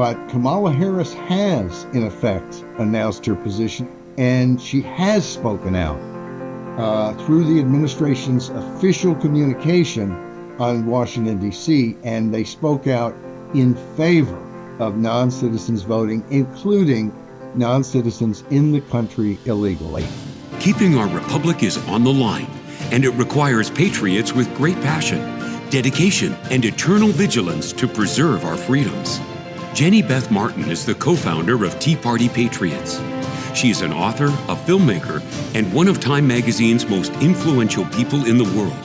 But Kamala Harris has, in effect, announced her position, and she has spoken out through the administration's official communication on Washington, D.C., and they spoke out in favor of non-citizens voting, including non-citizens in the country illegally. Keeping our republic is on the line, and it requires patriots with great passion, dedication, and eternal vigilance to preserve our freedoms. Jenny Beth Martin is the co-founder of Tea Party Patriots. She is an author, a filmmaker, and one of Time Magazine's most influential people in the world.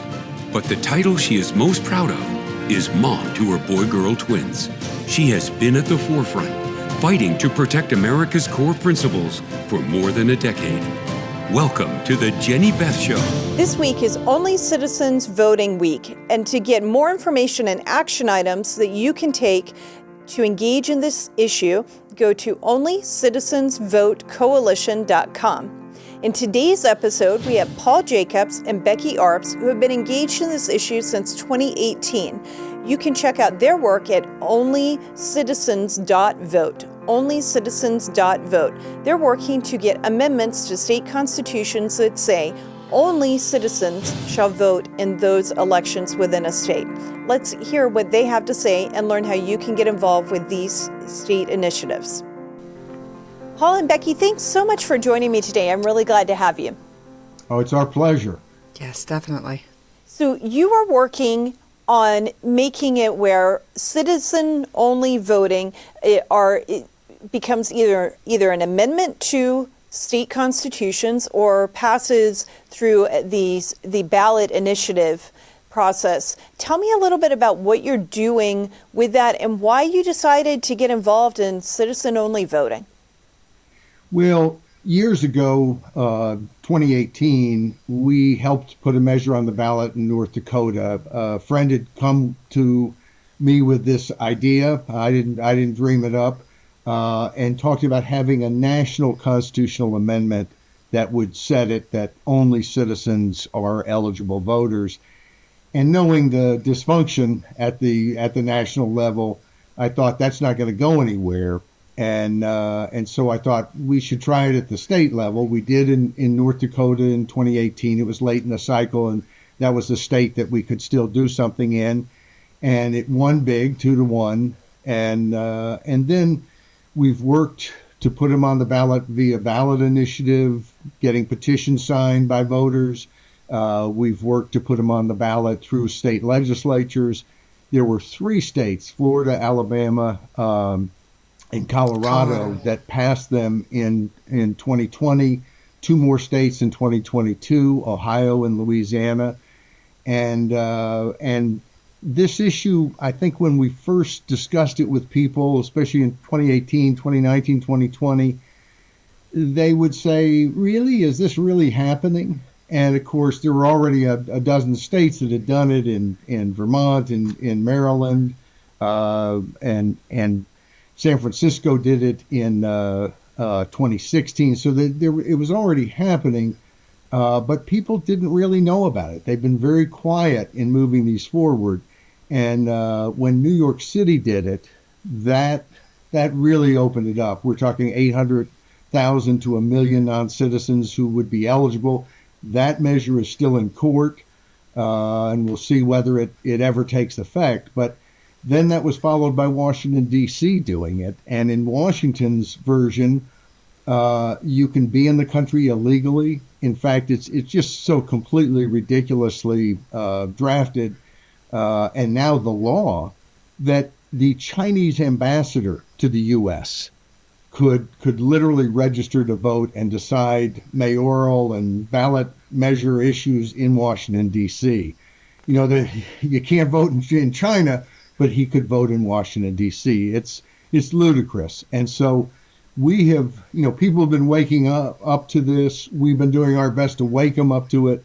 But the title she is most proud of is mom to her boy-girl twins. She has been at the forefront, fighting to protect America's core principles for more than a decade. Welcome to the Jenny Beth Show. This week is Only Citizens Voting Week, and to get more information and action items that you can take to engage in this issue, go to OnlyCitizens.Vote In today's episode, we have Paul Jacobs and Becky Arps, who have been engaged in this issue since 2018. You can check out their work at OnlyCitizens.Vote. OnlyCitizens.Vote. They're working to get amendments to state constitutions that say only citizens shall vote in those elections within a state. Let's hear what they have to say and learn how you can get involved with these state initiatives. Paul and Becky, thanks so much for joining me today. I'm really glad to have you. Oh, it's our pleasure. Yes, definitely. So you are working on making it where citizen-only voting becomes either an amendment to state constitutions or passes through the ballot initiative process. Tell me a little bit about what you're doing with that and why you decided to get involved in citizen-only voting. Well, years ago, 2018, we helped put a measure on the ballot in North Dakota. A friend had come to me with this idea. I didn't dream it up. And talked about having a national constitutional amendment that would set it that only citizens are eligible voters. And knowing the dysfunction at the national level, I thought that's not going to go anywhere. And so I thought we should try it at the state level. We did in North Dakota in 2018. It was late in the cycle, and that was the state that we could still do something in. And it won big, 2-1. And then we've worked to put them on the ballot via ballot initiative, getting petitions signed by voters. We've worked to put them on the ballot through state legislatures. There were 3 states, Florida, Alabama, and Colorado, that passed them in 2020. 2 more states in 2022, Ohio and Louisiana. And this issue, I think when we first discussed it with people, especially in 2018, 2019, 2020, they would say, really, is this really happening? And of course, there were already a dozen states that had done it in Vermont, in Maryland, and San Francisco did it in 2016. So it was already happening, but people didn't really know about it. They've been very quiet in moving these forward. And when New York City did it, that really opened it up. We're talking 800,000 to 1 million non-citizens who would be eligible. That measure is still in court, and we'll see whether it ever takes effect. But then that was followed by Washington, D.C. doing it. And in Washington's version, you can be in the country illegally. In fact, it's just so completely ridiculously drafted. And now the law that the Chinese ambassador to the U.S. could literally register to vote and decide mayoral and ballot measure issues in Washington, D.C. You know, you can't vote in China, but he could vote in Washington, D.C. It's ludicrous. And so we have, people have been waking up to this. We've been doing our best to wake them up to it.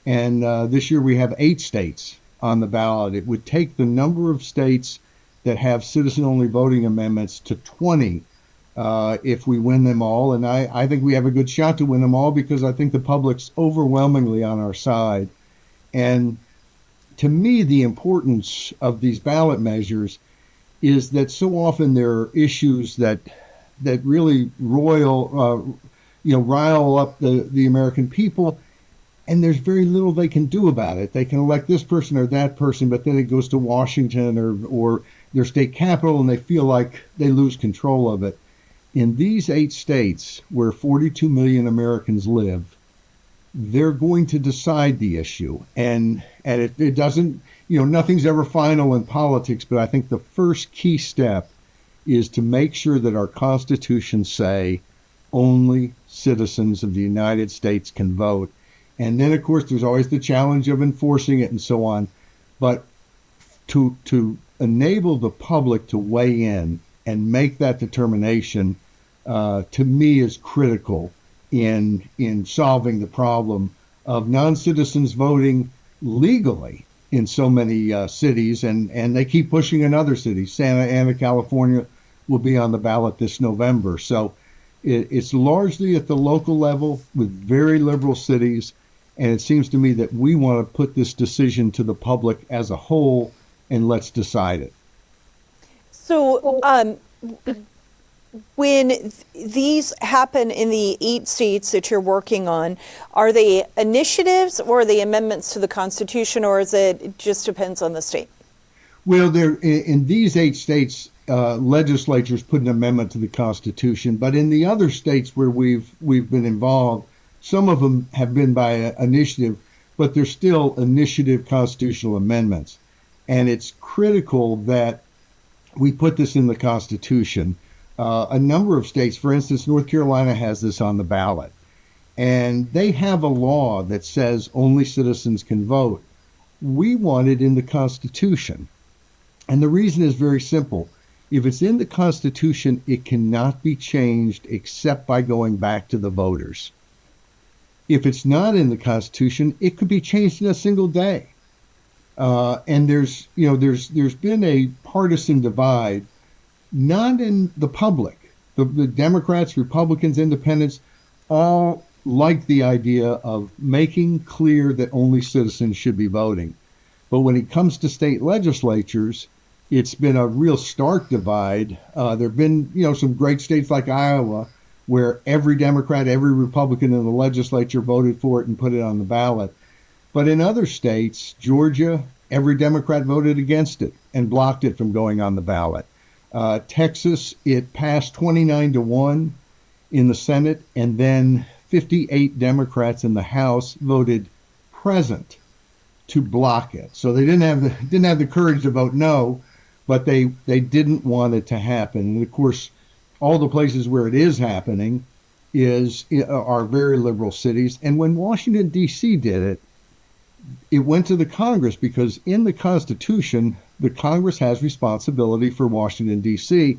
And this year we have 8 states on the ballot. It would take the number of states that have citizen-only voting amendments to 20 if we win them all. And I think we have a good shot to win them all because I think the public's overwhelmingly on our side. And to me, the importance of these ballot measures is that so often there are issues that really rile up the American people, and there's very little they can do about it. They can elect this person or that person, but then it goes to Washington or their state capital, and they feel like they lose control of it. In these 8 states where 42 million Americans live, they're going to decide the issue. And it doesn't, nothing's ever final in politics, but I think the first key step is to make sure that our constitutions say only citizens of the United States can vote. And then, of course, there's always the challenge of enforcing it and so on. But to enable the public to weigh in and make that determination, to me, is critical in solving the problem of non-citizens voting legally in so many cities, and they keep pushing in other cities. Santa Ana, California will be on the ballot this November. So it's largely at the local level with very liberal cities, and it seems to me that we want to put this decision to the public as a whole, and let's decide it. So when these happen in the 8 states that you're working on, are they initiatives or are they amendments to the Constitution, or it just depends on the state? Well, in these 8 states, legislatures put an amendment to the Constitution, but in the other states where we've been involved, some of them have been by initiative, but they're still initiative constitutional amendments. And it's critical that we put this in the Constitution. A number of states, for instance, North Carolina has this on the ballot, and they have a law that says only citizens can vote. We want it in the Constitution. And the reason is very simple. If it's in the Constitution, it cannot be changed except by going back to the voters. If it's not in the Constitution, it could be changed in a single day. And there's been a partisan divide, not in the public. The Democrats, Republicans, Independents, all like the idea of making clear that only citizens should be voting. But when it comes to state legislatures, it's been a real stark divide. There have been, some great states like Iowa, where every Democrat, every Republican in the legislature voted for it and put it on the ballot. But in other states, Georgia, every Democrat voted against it and blocked it from going on the ballot. Texas, it passed 29-1 in the Senate, and then 58 Democrats in the House voted present to block it. So they didn't have the courage to vote no, but they didn't want it to happen. And of course, all the places where it is happening are very liberal cities. And when Washington, D.C. did it, it went to the Congress, because in the Constitution, the Congress has responsibility for Washington, D.C.,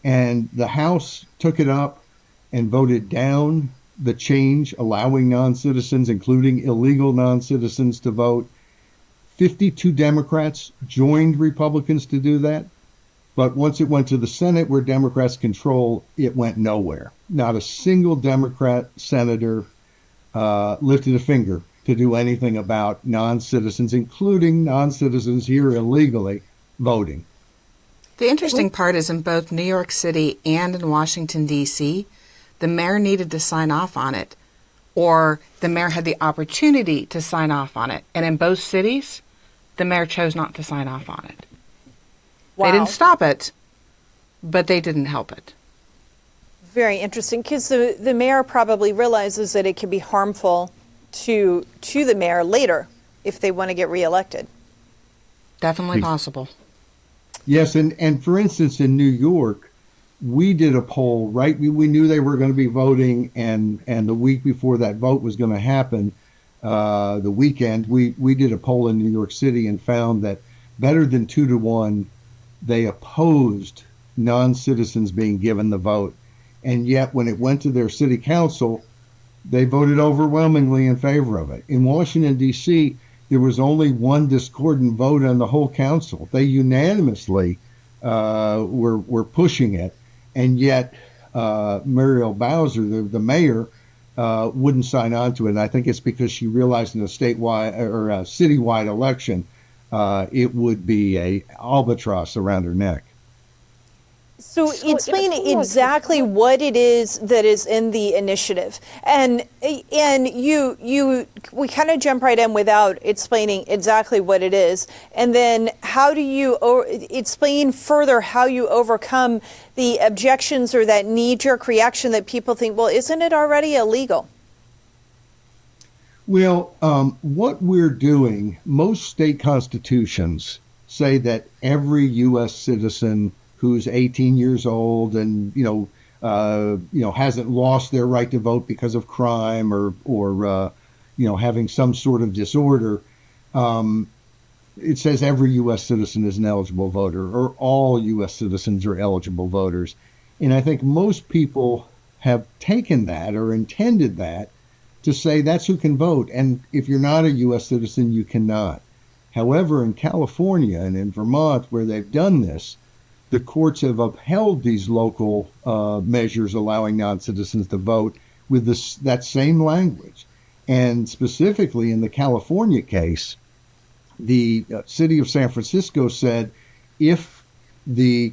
and the House took it up and voted down the change allowing non-citizens, including illegal non-citizens, to vote. 52 Democrats joined Republicans to do that. But once it went to the Senate, where Democrats control, it went nowhere. Not a single Democrat senator lifted a finger to do anything about non-citizens, including non-citizens here illegally, voting. The interesting part is in both New York City and in Washington, D.C., the mayor needed to sign off on it, or the mayor had the opportunity to sign off on it. And in both cities, the mayor chose not to sign off on it. Wow. They didn't stop it, but they didn't help it. Very interesting, because the mayor probably realizes that it can be harmful to the mayor later if they want to get reelected. Definitely possible. Yes, and for instance, in New York, we did a poll, right? We knew they were going to be voting, and the week before that vote was going to happen, the weekend, we did a poll in New York City and found that better than 2-1, they opposed non-citizens being given the vote. And yet when it went to their city council, they voted overwhelmingly in favor of it. In Washington, D.C., there was only one discordant vote on the whole council. They unanimously were pushing it, and yet Muriel Bowser, the mayor, wouldn't sign on to it. And I think it's because she realized in a statewide or a citywide election, it would be a albatross around her neck. So explain exactly what it is that is in the initiative, and we kind of jump right in without explaining exactly what it is, and then how do you explain further how you overcome the objections or that knee-jerk reaction that people think, well, isn't it already illegal? Well, what we're doing, most state constitutions say that every U.S. citizen who's 18 years old and hasn't lost their right to vote because of crime or having some sort of disorder, it says every U.S. citizen is an eligible voter, or all U.S. citizens are eligible voters. And I think most people have taken that or intended that to say that's who can vote. And if you're not a U.S. citizen, you cannot. However, in California and in Vermont, where they've done this, the courts have upheld these local measures allowing non-citizens to vote with that same language. And specifically in the California case, the city of San Francisco said if the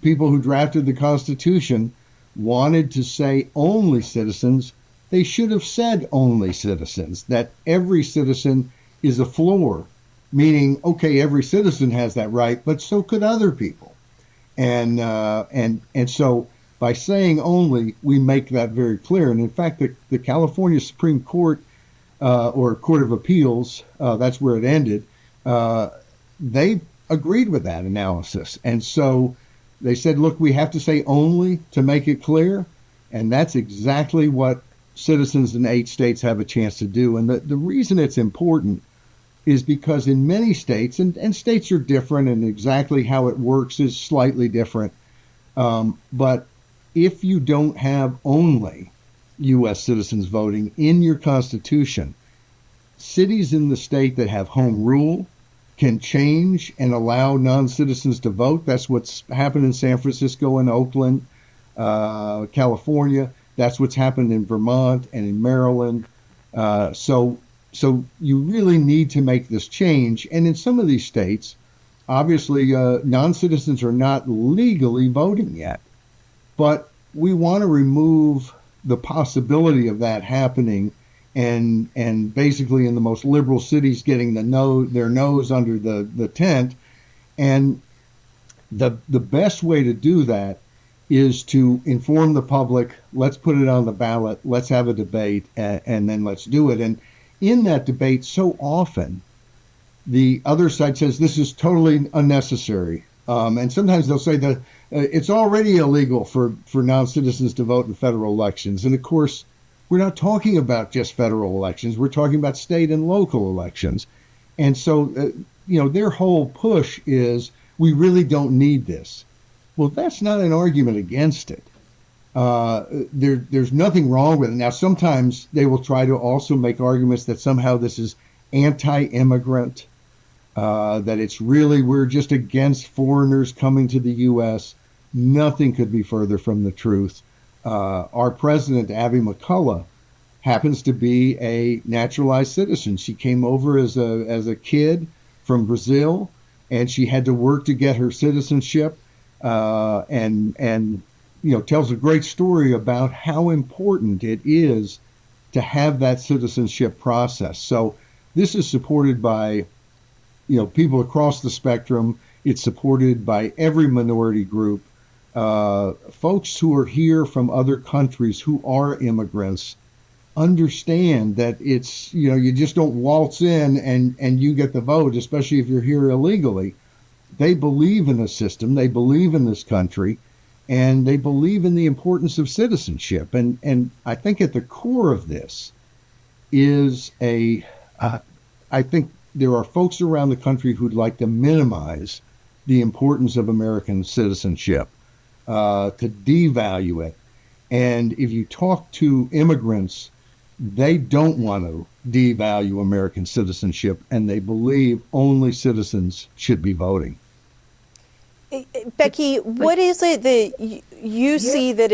people who drafted the Constitution wanted to say only citizens, they should have said only citizens, that every citizen is a floor, meaning, okay, every citizen has that right, but so could other people. And so by saying only, we make that very clear. And in fact, the California Supreme Court or Court of Appeals, that's where it ended, they agreed with that analysis. And so they said, look, we have to say only to make it clear. And that's exactly what citizens in 8 states have a chance to do. And the reason it's important is because in many states, and states are different and exactly how it works is slightly different, but if you don't have only U.S. citizens voting in your Constitution, cities in the state that have home rule can change and allow non-citizens to vote. That's what's happened in San Francisco and Oakland, California. That's what's happened in Vermont and in Maryland. So you really need to make this change. And in some of these states, obviously, non-citizens are not legally voting yet. But we want to remove the possibility of that happening and basically in the most liberal cities getting their nose under the tent. And the best way to do that is to inform the public, let's put it on the ballot, let's have a debate, and then let's do it. And in that debate, so often, the other side says this is totally unnecessary. And sometimes they'll say that it's already illegal for non-citizens to vote in federal elections. And of course, we're not talking about just federal elections. We're talking about state and local elections. And so, their whole push is we really don't need this. Well, that's not an argument against it. There's nothing wrong with it. Now, sometimes they will try to also make arguments that somehow this is anti-immigrant, that it's really, we're just against foreigners coming to the U.S. Nothing could be further from the truth. Our president, Abby McCullough, happens to be a naturalized citizen. She came over as a kid from Brazil, and she had to work to get her citizenship, and tells a great story about how important it is to have that citizenship process. So this is supported by, people across the spectrum. It's supported by every minority group. Folks who are here from other countries who are immigrants understand that it's, you just don't waltz in and you get the vote, especially if you're here illegally. They believe in the system. They believe in this country. And they believe in the importance of citizenship. And I think at the core of this is I think there are folks around the country who'd like to minimize the importance of American citizenship, to devalue it. And if you talk to immigrants, they don't want to devalue American citizenship, and they believe only citizens should be voting. Becky, what is it that you see that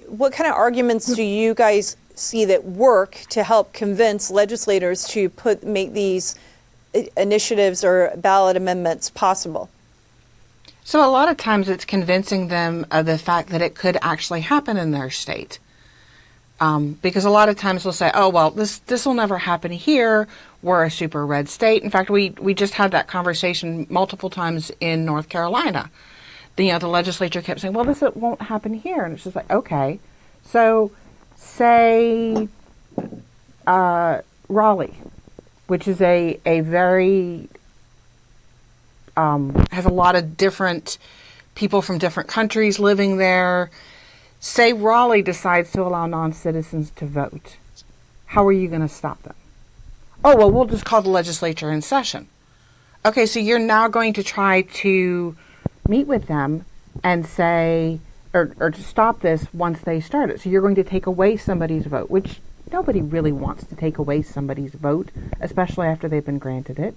what kind of arguments do you guys see that work to help convince legislators to make these initiatives or ballot amendments possible? So a lot of times it's convincing them of the fact that it could actually happen in their state. Because a lot of times they'll say, oh, well, this will never happen here. We're a super red state. In fact, we just had that conversation multiple times in North Carolina. The legislature kept saying, well, this won't happen here. And it's just like, okay. So say Raleigh, which is a very, has a lot of different people from different countries living there. Say Raleigh decides to allow non-citizens to vote. How are you going to stop them? Oh, well, we'll just call the legislature in session. Okay, so you're now going to try to meet with them and say, or to stop this once they start it. So you're going to take away somebody's vote, which nobody really wants to take away somebody's vote, especially after they've been granted it.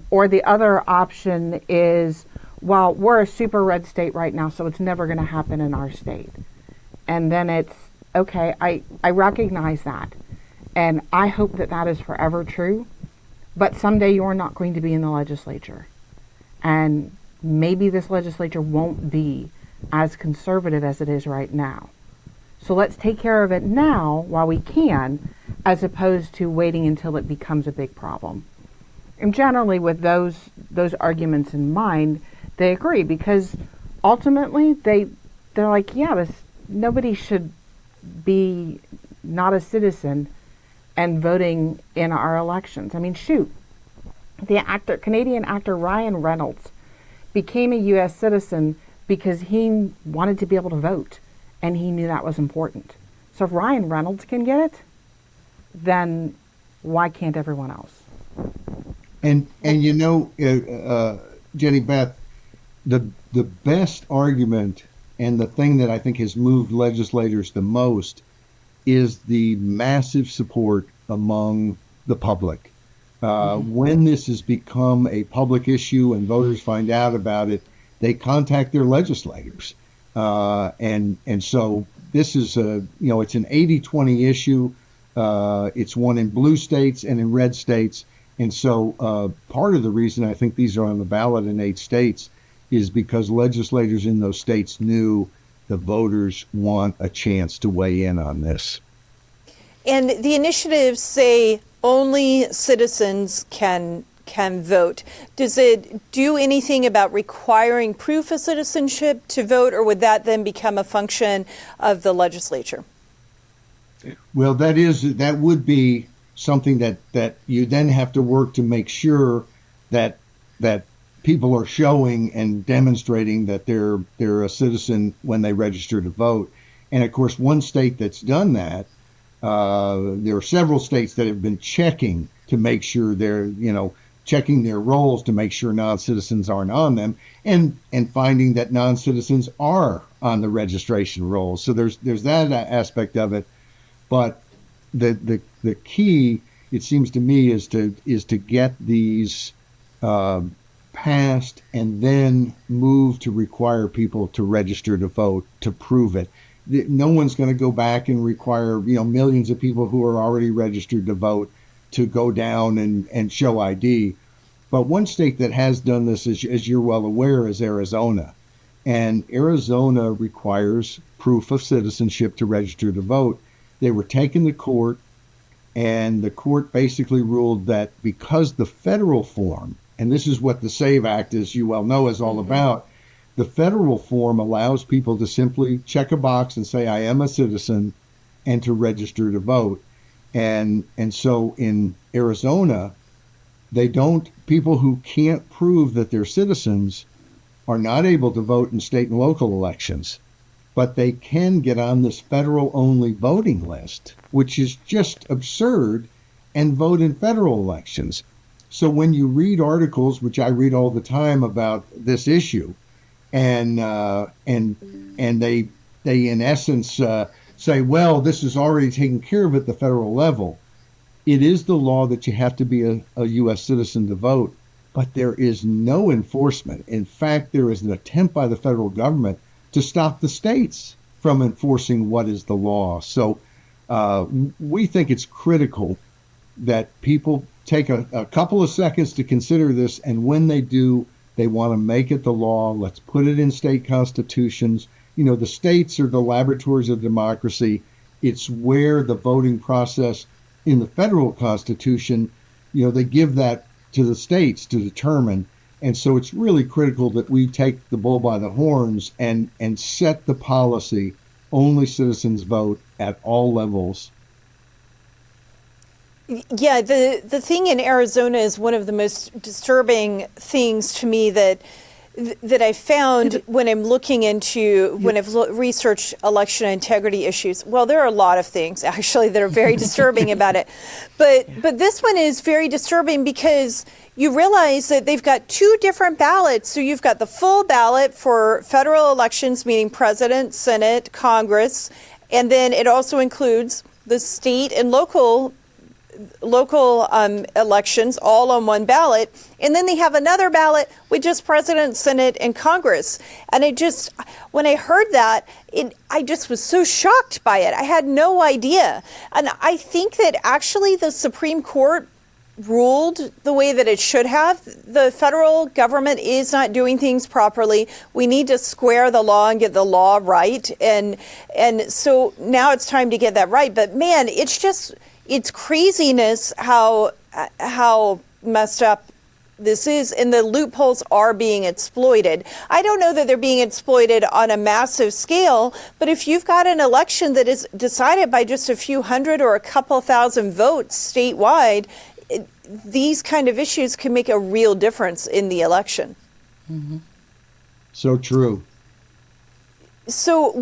Or the other option is, well, we're a super red state right now, so it's never going to happen in our state. And then it's, okay, I recognize that. And I hope that that is forever true. But someday you're not going to be in the legislature. And maybe this legislature won't be as conservative as it is right now. So let's take care of it now while we can, as opposed to waiting until it becomes a big problem. And generally with those arguments in mind, they agree, because ultimately they're like, yeah, nobody should be not a citizen and voting in our elections. I mean, shoot, the Canadian actor Ryan Reynolds became a U.S. citizen because he wanted to be able to vote, and he knew that was important. So if Ryan Reynolds can get it, then why can't everyone else? And Jenny Beth, the best argument and the thing that I think has moved legislators the most is the massive support among the public. When this has become a public issue and voters find out about it, they contact their legislators. And so this is it's an 80-20 issue. It's one in blue states and in red states. And so part of the reason I think these are on the ballot in 8 states is because legislators in those states knew the voters want a chance to weigh in on this. And the initiatives say only citizens can vote. Does it do anything about requiring proof of citizenship to vote, or would that then become a function of the legislature? Well, that would be something that you then have to work to make sure that people are showing and demonstrating that they're a citizen when they register to vote. And of course, one state that's done that, there are several states that have been checking to make sure they're, checking their rolls to make sure non-citizens aren't on them, and finding that non-citizens are on the registration rolls. So there's that aspect of it. But the key, it seems to me, is to get these passed and then move to require people to register to vote to prove it. No one's going to go back and require millions of people who are already registered to vote to go down and show ID. But one state that has done this, as you're well aware, is Arizona. And Arizona requires proof of citizenship to register to vote. They were taken to court, and the court basically ruled that because the federal form, and this is what the SAVE Act, as you well know, is all about, the federal form allows people to simply check a box and say, I am a citizen, and to register to vote. And so in Arizona, people who can't prove that they're citizens are not able to vote in state and local elections, but they can get on this federal-only voting list, which is just absurd, and vote in federal elections. So when you read articles, which I read all the time about this issue, and they in essence say, well, this is already taken care of at the federal level. It is the law that you have to be a U.S. citizen to vote, but there is no enforcement. In fact, there is an attempt by the federal government to stop the states from enforcing what is the law. So we think it's critical that people take a couple of seconds to consider this, and when they do, They want to make it the law. Let's put it in state constitutions. You know, the states are the laboratories of democracy. It's where the voting process in the federal constitution, you know, they give that to the states to determine. And so it's really critical that we take the bull by the horns and set the policy, only citizens vote at all levels. Yeah, the thing in Arizona is one of the most disturbing things to me that I found when I'm looking into, when I've researched election integrity issues. Well, there are a lot of things actually that are very disturbing about it. But this one is very disturbing because you realize that they've got two different ballots. So you've got the full ballot for federal elections, meaning president, Senate, Congress, and then it also includes the state and local elections all on one ballot. And then they have another ballot with just president, Senate, and Congress. And when I heard that, I just was so shocked by it. I had no idea. And I think that actually the Supreme Court ruled the way that it should have. The federal government is not doing things properly. We need to square the law and get the law right. And so now it's time to get that right. But man, it's craziness how messed up this is, and the loopholes are being exploited. I don't know that they're being exploited on a massive scale, but if you've got an election that is decided by just a few hundred or a couple thousand votes statewide, these kind of issues can make a real difference in the election. Mm-hmm. So true. So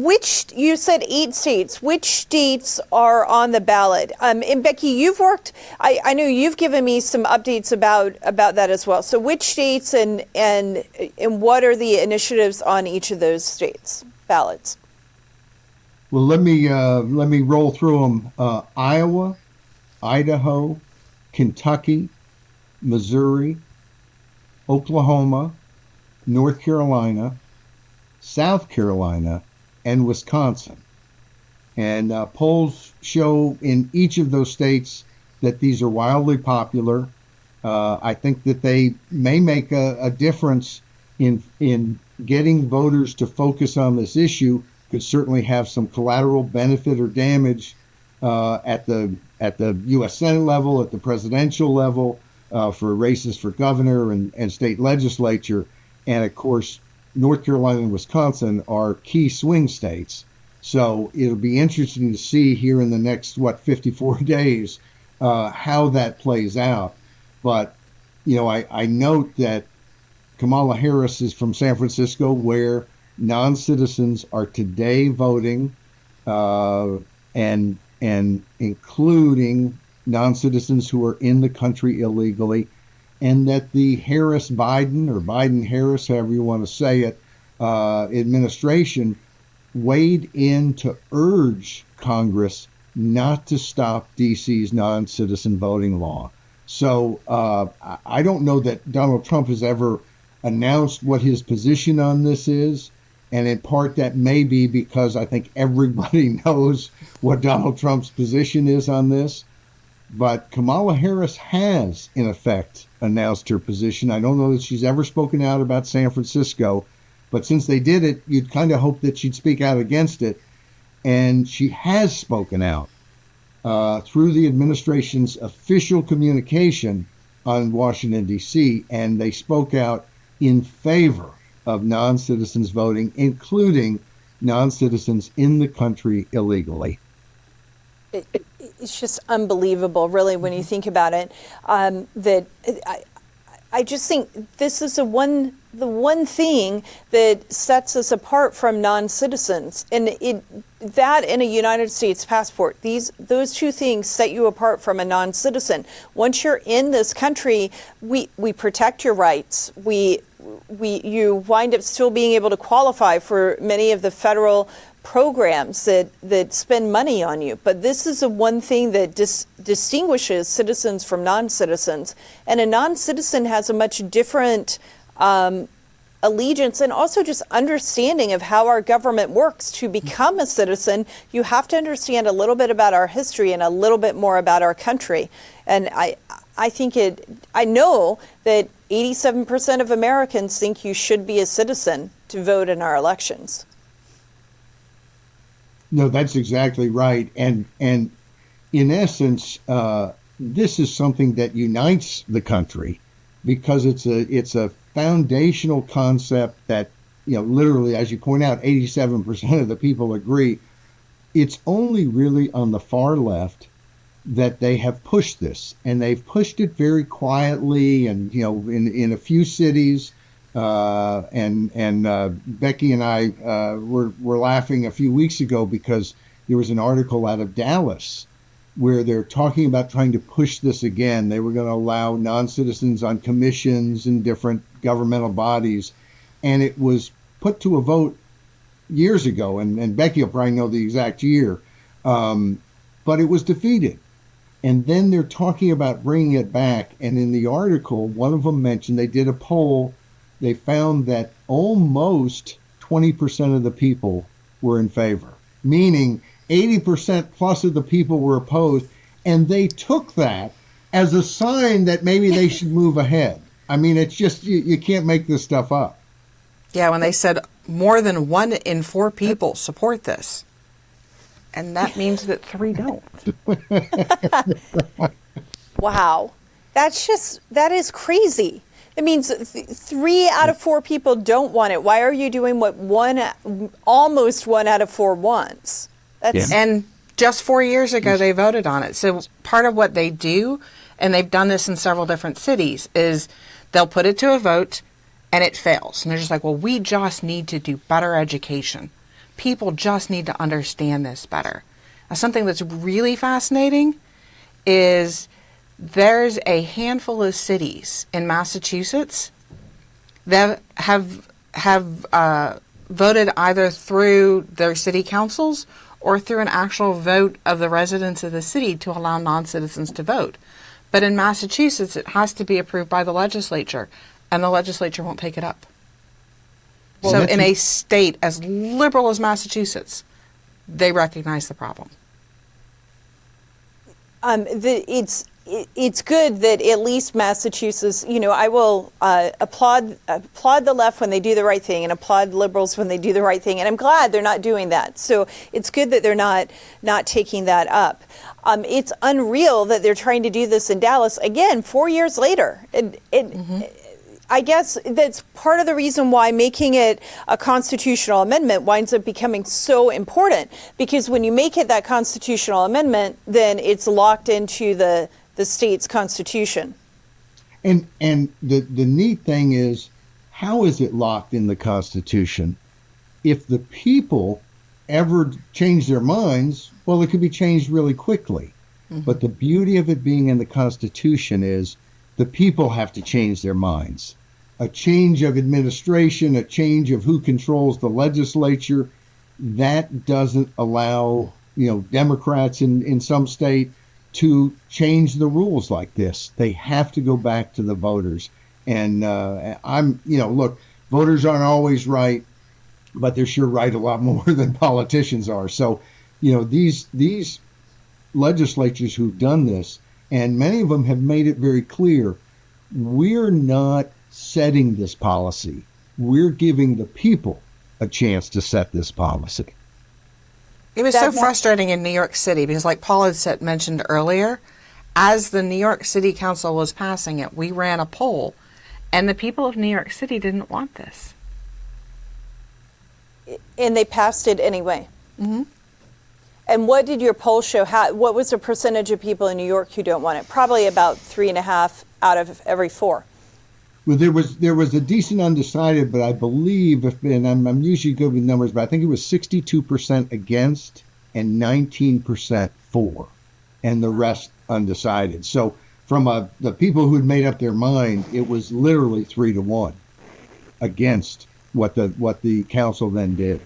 you said 8 states. Which states are on the ballot? And Becky, you've worked, I know you've given me some updates about that as well. So which states and what are the initiatives on each of those states' ballots? Well, let me roll through them. Iowa, Idaho, Kentucky, Missouri, Oklahoma, North Carolina, South Carolina, and Wisconsin. And polls show in each of those states that these are wildly popular. I think that they may make a difference in getting voters to focus on this issue. Could certainly have some collateral benefit or damage at the U.S. Senate level, at the presidential level, for races for governor and state legislature. And of course, North Carolina and Wisconsin are key swing states. So it'll be interesting to see here in the next, 54 days, how that plays out. But, you know, I note that Kamala Harris is from San Francisco, where non-citizens are today voting, and including non-citizens who are in the country illegally, and that the Harris-Biden, or Biden-Harris, however you want to say it, administration weighed in to urge Congress not to stop D.C.'s non-citizen voting law. So I don't know that Donald Trump has ever announced what his position on this is. And in part, that may be because I think everybody knows what Donald Trump's position is on this. But Kamala Harris has, in effect, announced her position. I don't know that she's ever spoken out about San Francisco, but since they did it, you'd kind of hope that she'd speak out against it. And she has spoken out through the administration's official communication on Washington, D.C., and they spoke out in favor of non-citizens voting, including non-citizens in the country illegally. It's just unbelievable, really, when you think about it. That I just think this is the one thing that sets us apart from non-citizens, and that and a United States passport. Those two things set you apart from a non-citizen. Once you're in this country, we protect your rights. You wind up still being able to qualify for many of the federal programs that spend money on you. But this is the one thing that distinguishes citizens from non-citizens. And a non-citizen has a much different allegiance and also just understanding of how our government works. To become a citizen, you have to understand a little bit about our history and a little bit more about our country. And I know that 87% of Americans think you should be a citizen to vote in our elections. No, that's exactly right. And in essence, this is something that unites the country, because it's a foundational concept that, literally, as you point out, 87% of the people agree. It's only really on the far left that they have pushed this, and they've pushed it very quietly, and in a few cities. And Becky and I were laughing a few weeks ago because there was an article out of Dallas where they're talking about trying to push this again. They were going to allow non-citizens on commissions in different governmental bodies, and it was put to a vote years ago, and Becky will probably know the exact year, but it was defeated. And then they're talking about bringing it back, and in the article, one of them mentioned they did a poll. They found that almost 20% of the people were in favor, meaning 80% plus of the people were opposed, and they took that as a sign that maybe they should move ahead. I mean, it's just, you can't make this stuff up. Yeah, when they said more than 1 in 4 people support this, and that means that 3 don't. Wow. That is crazy. It means 3 out of 4 people don't want it. Why are you doing what almost 1 out of 4 wants? And just 4 years ago, they voted on it. So part of what they do, and they've done this in several different cities, is they'll put it to a vote and it fails. And they're just like, well, we just need to do better education. People just need to understand this better. Now, something that's really fascinating is there's a handful of cities in Massachusetts that have voted either through their city councils or through an actual vote of the residents of the city to allow non-citizens to vote. But in Massachusetts, it has to be approved by the legislature, and the legislature won't take it up. Well, so in a state as liberal as Massachusetts, they recognize the problem. It's good that at least Massachusetts, I will applaud the left when they do the right thing and applaud liberals when they do the right thing. And I'm glad they're not doing that. So it's good that they're not taking that up. It's unreal that they're trying to do this in Dallas again 4 years later. I guess that's part of the reason why making it a constitutional amendment winds up becoming so important, because when you make it that constitutional amendment, then it's locked into the state's constitution. And the neat thing is, how is it locked in the Constitution? If the people ever change their minds, well, it could be changed really quickly. Mm-hmm. But the beauty of it being in the Constitution is the people have to change their minds. A change of administration, a change of who controls the legislature, that doesn't allow, Democrats in some state to change the rules like this. They have to go back to the voters. And look, voters aren't always right, but they're sure right a lot more than politicians are. So, these legislatures who've done this, and many of them have made it very clear, we're not setting this policy. We're giving the people a chance to set this policy. It was so frustrating in New York City because, like Paul had mentioned earlier, as the New York City Council was passing it, we ran a poll, and the people of New York City didn't want this. And they passed it anyway. Mm-hmm. And what did your poll show? What was the percentage of people in New York who don't want it? Probably about 3.5 out of every 4. Well, there was a decent undecided, but I believe, and I'm usually good with numbers, but I think it was 62% against and 19% for, and the rest undecided. So from the people who had made up their mind, it was literally 3-1 against what the council then did.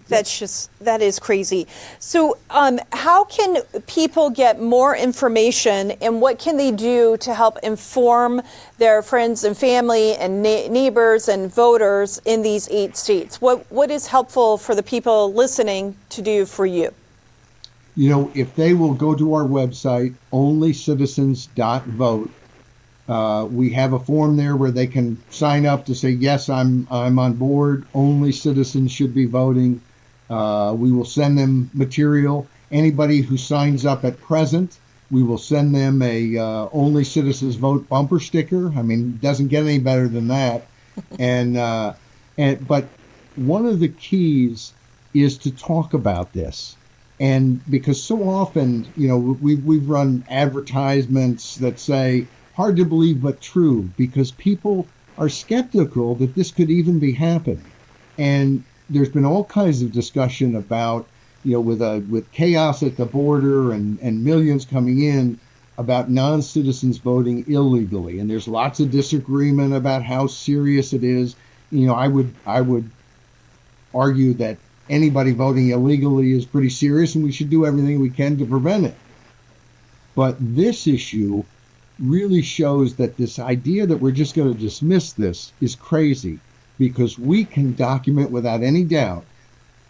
That is crazy. So how can people get more information, and what can they do to help inform their friends and family and neighbors and voters in these 8 states? What is helpful for the people listening to do for you? if they will go to our website, OnlyCitizens.Vote, we have a form there where they can sign up to say, yes, I'm on board. Only citizens should be voting. We will send them material. Anybody who signs up at present, we will send them a Only Citizens Vote bumper sticker. I mean, it doesn't get any better than that. But one of the keys is to talk about this. And because so often, we've run advertisements that say, hard to believe but true, because people are skeptical that this could even be happening. And there's been all kinds of discussion about, with chaos at the border and millions coming in, about non-citizens voting illegally. And there's lots of disagreement about how serious it is. I would argue that anybody voting illegally is pretty serious, and we should do everything we can to prevent it. But this issue really shows that this idea that we're just going to dismiss this is crazy, because we can document without any doubt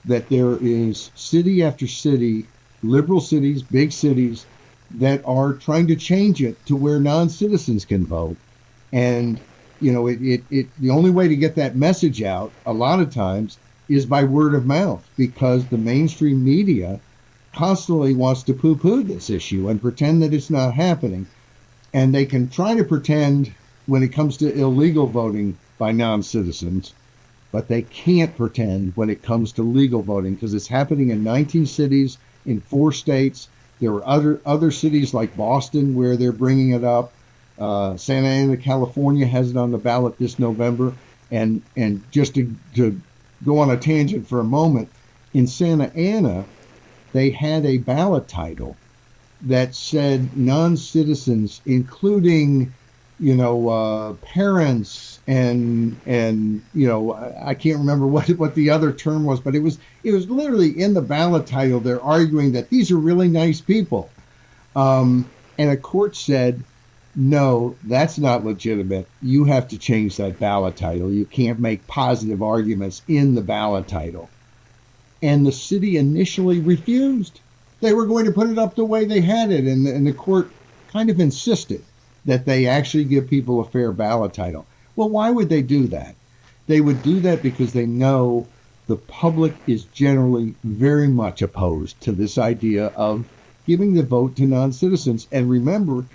that there is city after city, liberal cities, big cities, that are trying to change it to where non-citizens can vote. And, the only way to get that message out a lot of times is by word of mouth, because the mainstream media constantly wants to poo-poo this issue and pretend that it's not happening. And they can try to pretend when it comes to illegal voting by non-citizens, but they can't pretend when it comes to legal voting, because it's happening in 19 cities in 4 states. There are other cities like Boston where they're bringing it up. Santa Ana, California has it on the ballot this November. And just to go on a tangent for a moment, in Santa Ana, they had a ballot title that said non-citizens, including, parents and I can't remember what the other term was, but it was literally in the ballot title. They're arguing that these are really nice people. And a court said, no, that's not legitimate. You have to change that ballot title. You can't make positive arguments in the ballot title. And the city initially refused. They were going to put it up the way they had it, and the court kind of insisted that they actually give people a fair ballot title. Well, why would they do that? They would do that because they know the public is generally very much opposed to this idea of giving the vote to non-citizens. And remember,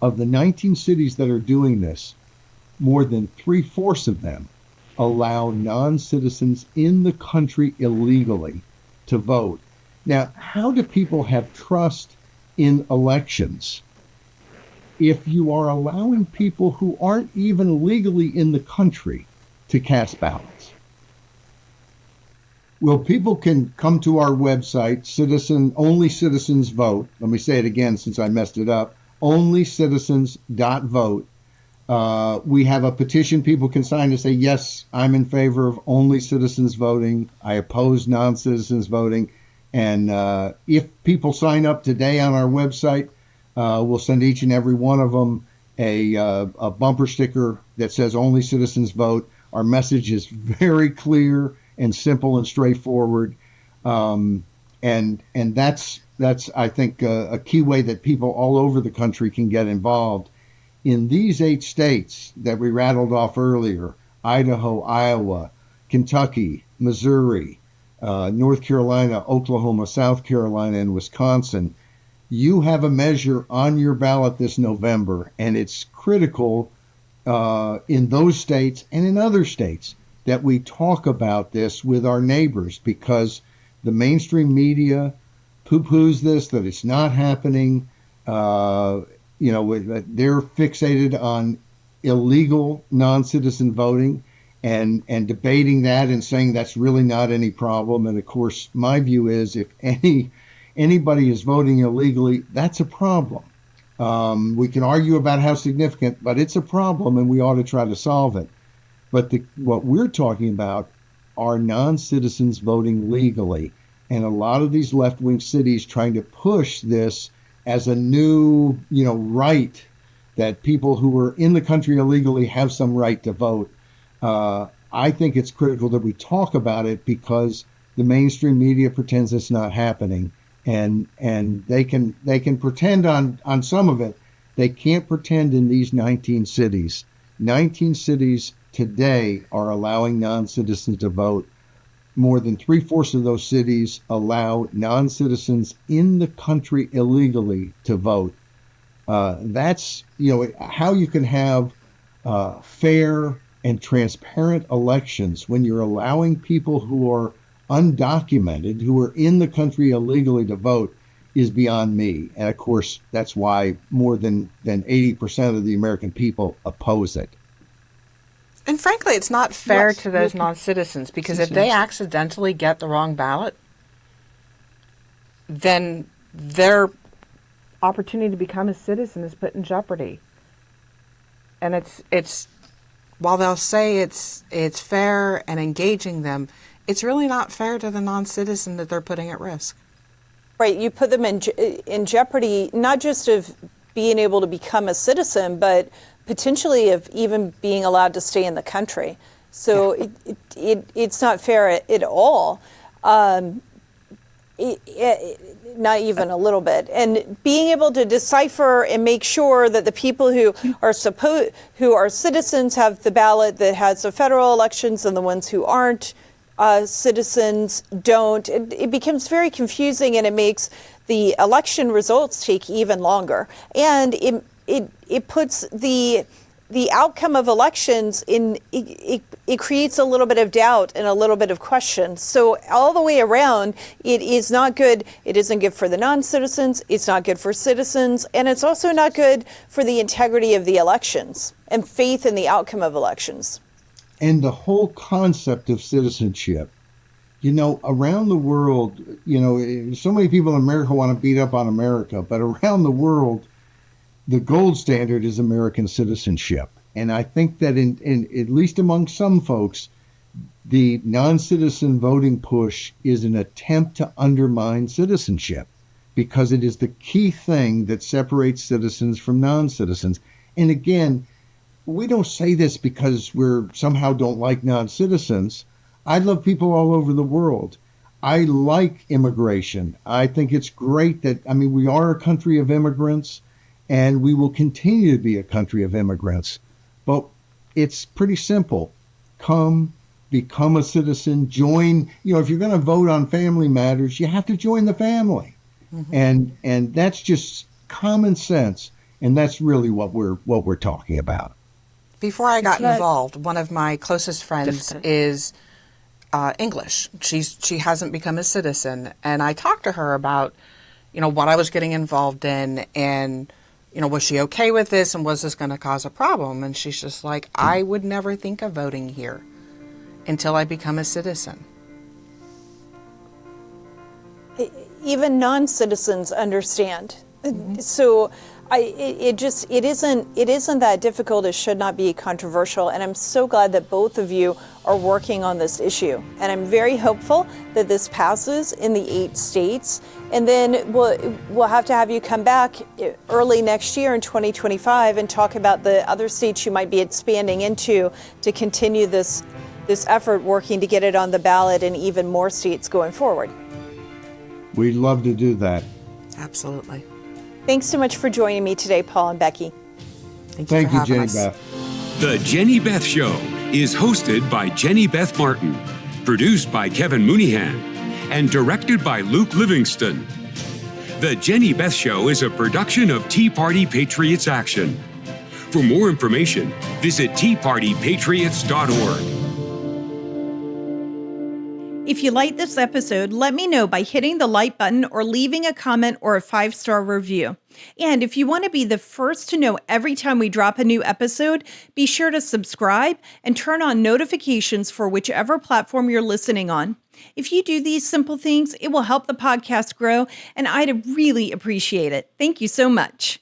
of the 19 cities that are doing this, more than 3/4 of them allow non-citizens in the country illegally to vote. Now, how do people have trust in elections if you are allowing people who aren't even legally in the country to cast ballots? Well, people can come to our website, OnlyCitizens.Vote. Let me say it again since I messed it up. OnlyCitizens.Vote. We have a petition people can sign to say, yes, I'm in favor of only citizens voting. I oppose non-citizens voting. And if people sign up today on our website, we'll send each and every one of them a bumper sticker that says Only Citizens Vote. Our message is very clear and simple and straightforward. And that's I think, a key way that people all over the country can get involved. In these 8 states that we rattled off earlier, Idaho, Iowa, Kentucky, Missouri, North Carolina, Oklahoma, South Carolina, and Wisconsin, you have a measure on your ballot this November, and it's critical in those states and in other states that we talk about this with our neighbors, because the mainstream media poo-poos this, that it's not happening. They're fixated on illegal non-citizen voting and debating that and saying that's really not any problem. And of course, my view is if anybody is voting illegally, that's a problem. We can argue about how significant, but it's a problem and we ought to try to solve it. But what we're talking about are non-citizens voting legally. And a lot of these left-wing cities trying to push this as a new, right, that people who are in the country illegally have some right to vote. I think it's critical that we talk about it because the mainstream media pretends it's not happening. and they can pretend on some of it. They can't pretend in these 19 cities. 19 cities today are allowing non-citizens to vote. More than 3/4 of those cities allow non-citizens in the country illegally to vote. That's how you can have fair and transparent elections when you're allowing people who are undocumented, who are in the country illegally to vote, is beyond me. And of course, that's why more than 80% of the American people oppose it. And frankly, it's not fair to those non-citizens, because if they accidentally get the wrong ballot, then their opportunity to become a citizen is put in jeopardy. And it's while they'll say it's fair and engaging them, it's really not fair to the non-citizen that they're putting at risk. Right, you put them in jeopardy, not just of being able to become a citizen, but potentially of even being allowed to stay in the country. So it's not fair at all. Not even a little bit. And being able to decipher and make sure that the people who are citizens have the ballot that has the federal elections, and the ones who aren't citizens don't. It becomes very confusing, and it makes the election results take even longer. And it puts the outcome of elections in, it creates a little bit of doubt and a little bit of question. So all the way around, it is not good. It isn't good for the non-citizens. It's not good for citizens. And it's also not good for the integrity of the elections and faith in the outcome of elections. And the whole concept of citizenship, around the world, so many people in America want to beat up on America, but around the world, the gold standard is American citizenship. And I think that in at least among some folks, the non-citizen voting push is an attempt to undermine citizenship, because it is the key thing that separates citizens from non-citizens. And again, we don't say this because we're somehow don't like non-citizens. I love people all over the world. I like immigration. I think it's great that, we are a country of immigrants, and we will continue to be a country of immigrants. But it's pretty simple. Come, become a citizen, join. If you're going to vote on family matters, you have to join the family. Mm-hmm. And that's just common sense. And that's really what we're talking about. Before I got involved, one of my closest friends is English. She hasn't become a citizen. And I talked to her about, what I was getting involved in, and was she okay with this, and was this going to cause a problem? And she's just like, I would never think of voting here until I become a citizen. Even non-citizens understand. Mm-hmm. So it isn't that difficult. It should not be controversial. And I'm so glad that both of you are working on this issue. And I'm very hopeful that this passes in the 8 states. And then we'll have to have you come back early next year in 2025 and talk about the other states you might be expanding into to continue this effort, working to get it on the ballot in even more states going forward. We'd love to do that. Absolutely. Thanks so much for joining me today, Paul and Becky. Thank you, Jenny Beth. The Jenny Beth Show is hosted by Jenny Beth Martin, produced by Kevin Mooneyhan, and directed by Luke Livingston. The Jenny Beth Show is a production of Tea Party Patriots Action. For more information, visit teapartypatriots.org. If you like this episode, let me know by hitting the like button or leaving a comment or a 5-star review. And if you want to be the first to know every time we drop a new episode, be sure to subscribe and turn on notifications for whichever platform you're listening on. If you do these simple things, it will help the podcast grow, and I'd really appreciate it. Thank you so much.